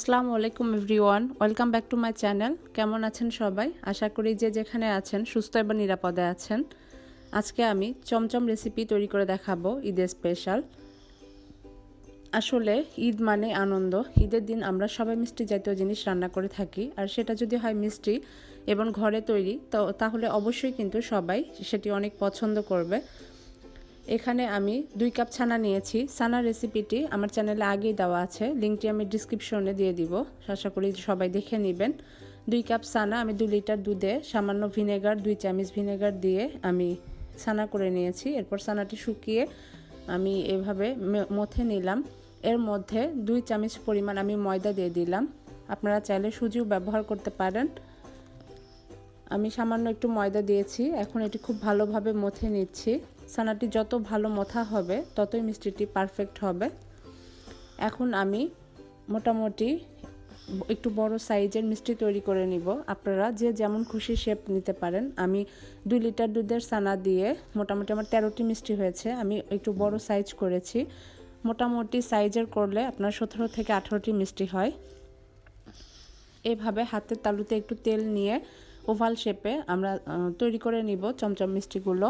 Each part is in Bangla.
আসসালামু আলাইকুম everyone, welcome back to my channel. কেমন আছেন সবাই? আশা করি যে যেখানে আছেন সুস্থ এবং নিরাপদে আছেন। আজকে আমি চমচম রেসিপি তৈরি করে দেখাবো, ঈদের স্পেশাল। আসলে ঈদ মানে আনন্দ। ঈদের দিন আমরা সবাই মিষ্টি জাতীয় জিনিস রান্না করে থাকি, আর সেটা যদি হয় মিষ্টি এবং ঘরে তৈরি, তো তাহলে অবশ্যই কিন্তু সবাই সেটি অনেক পছন্দ করবে। এখানে আমি 2 কাপ ছানা নিয়েছি। ছানার রেসিপিটি আমার চ্যানেলে আগেই দেওয়া আছে, লিঙ্কটি আমি ডিসক্রিপশনে দিয়ে দিব। আশা করি সবাই দেখে নেবেন। 2 কাপ ছানা আমি 2 লিটার দুধে সামান্য ভিনেগার, 2 চামচ ভিনেগার দিয়ে আমি ছানা করে নিয়েছি। এরপর ছানাটি শুকিয়ে আমি এভাবে মথে নিলাম। এর মধ্যে 2 চামচ পরিমাণ আমি ময়দা দিয়ে দিলাম। আপনারা চাইলে সুজিও ব্যবহার করতে পারেন। আমি সামান্য একটু ময়দা দিয়েছি। এখন এটি খুব ভালোভাবে মথে নিচ্ছি। ছানাটি যত ভালো মথা হবে ততই মিষ্টিটি পারফেক্ট হবে। এখন আমি মোটামুটি একটু বড় সাইজের মিষ্টি তৈরি করে নিব। আপনারা যে যেমন খুশি শেপ নিতে পারেন। আমি 2 লিটার দুধের ছানা দিয়ে মোটামুটি আমার 13টি মিষ্টি হয়েছে। আমি একটু বড় সাইজ করেছি। মোটামুটি সাইজের করলে আপনার 17 থেকে 18টি মিষ্টি হয়। এভাবে হাতের তালুতে একটু তেল নিয়ে ওভাল শেপে আমরা তৈরি করে নিব চমচম মিষ্টিগুলো।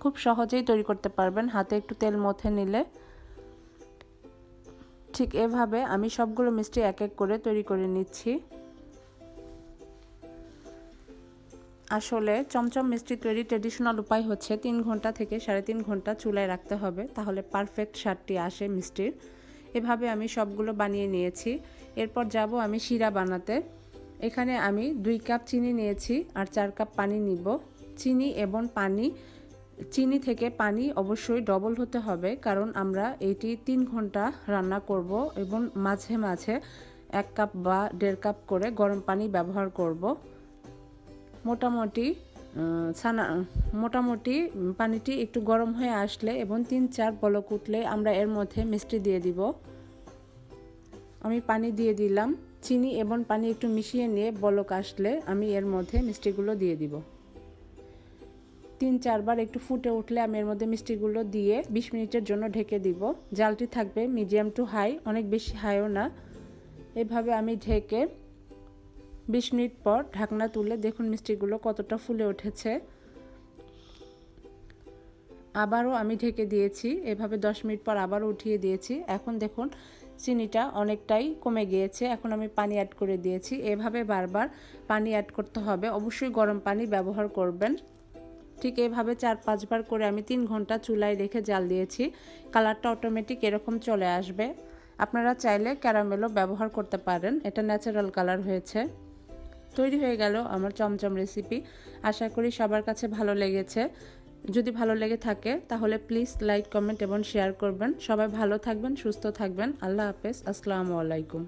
খুব সহজেই তৈরি করতে পারবেন হাতে একটু তেল মথে নিলে। ঠিক এভাবে আমি সবগুলো মিষ্টি এক এক করে তৈরি করে নিচ্ছি। আসলে চমচম মিষ্টি তৈরি ট্রেডিশনাল উপায় হচ্ছে 3 ঘন্টা থেকে 3.5 ঘন্টা চুলায় রাখতে হবে, তাহলে পারফেক্ট স্বাদটি আসে মিষ্টির। এভাবে আমি সবগুলো বানিয়ে নিয়েছি। এরপর যাব আমি শিরা বানাতে। এখানে আমি 2 কাপ চিনি নিয়েছি আর 4 কাপ পানি নিব। চিনি এবং পানি, চিনি থেকে পানি অবশ্যই ডবল হতে হবে, কারণ আমরা এটি 3 ঘন্টা রান্না করব এবং মাঝে মাঝে 1 কাপ বা 1.5 কাপ করে গরম পানি ব্যবহার করব। মোটামুটি পানিটি একটু গরম হয়ে আসলে এবং 3-4 বলক উঠলে আমরা এর মধ্যে মিষ্টি দিয়ে দিব। আমি পানি দিয়ে দিলাম। চিনি এবং পানি একটু মিশিয়ে নিয়ে বলক আসলে আমি এর মধ্যে মিষ্টিগুলো দিয়ে দিব। 3-4 বার একটু ফুটে উঠলে আমি এর মধ্যে মিষ্টিগুলো দিয়ে 20 মিনিটের জন্য ঢেকে দিব। জালটি থাকবে মিডিয়াম টু হাই, অনেক বেশি হাইও না। এভাবে আমি ঢেকে 20 মিনিট পর ঢাকনা তুলে দেখুন মিষ্টিগুলো কতটা ফুলে উঠেছে। আবারও আমি ঢেকে দিয়েছি। এভাবে 10 মিনিট পর আবারও উঠিয়ে দিয়েছি। এখন দেখুন চিনিটা অনেকটাই কমে গিয়েছে। এখন আমি পানি অ্যাড করে দিয়েছি। এভাবে বারবার পানি অ্যাড করতে হবে, অবশ্যই গরম পানি ব্যবহার করবেন। ঠিক এভাবে 4-5 বার করে আমি 3 ঘন্টা চুলায় রেখে জাল দিয়েছি। কালারটা অটোমেটিক এরকম চলে আসবে। আপনারা চাইলে ক্যারামেলও ব্যবহার করতে পারেন, এটা ন্যাচারাল কালার হয়েছে। তৈরি হয়ে গেল আমার চমচম রেসিপি। আশা করি সবার কাছে ভালো লেগেছে। যদি ভালো লেগে থাকে তাহলে প্লিজ লাইক, কমেন্ট এবং শেয়ার করবেন। সবাই ভালো থাকবেন, সুস্থ থাকবেন। আল্লাহ হাফেজ। আসসালামু আলাইকুম।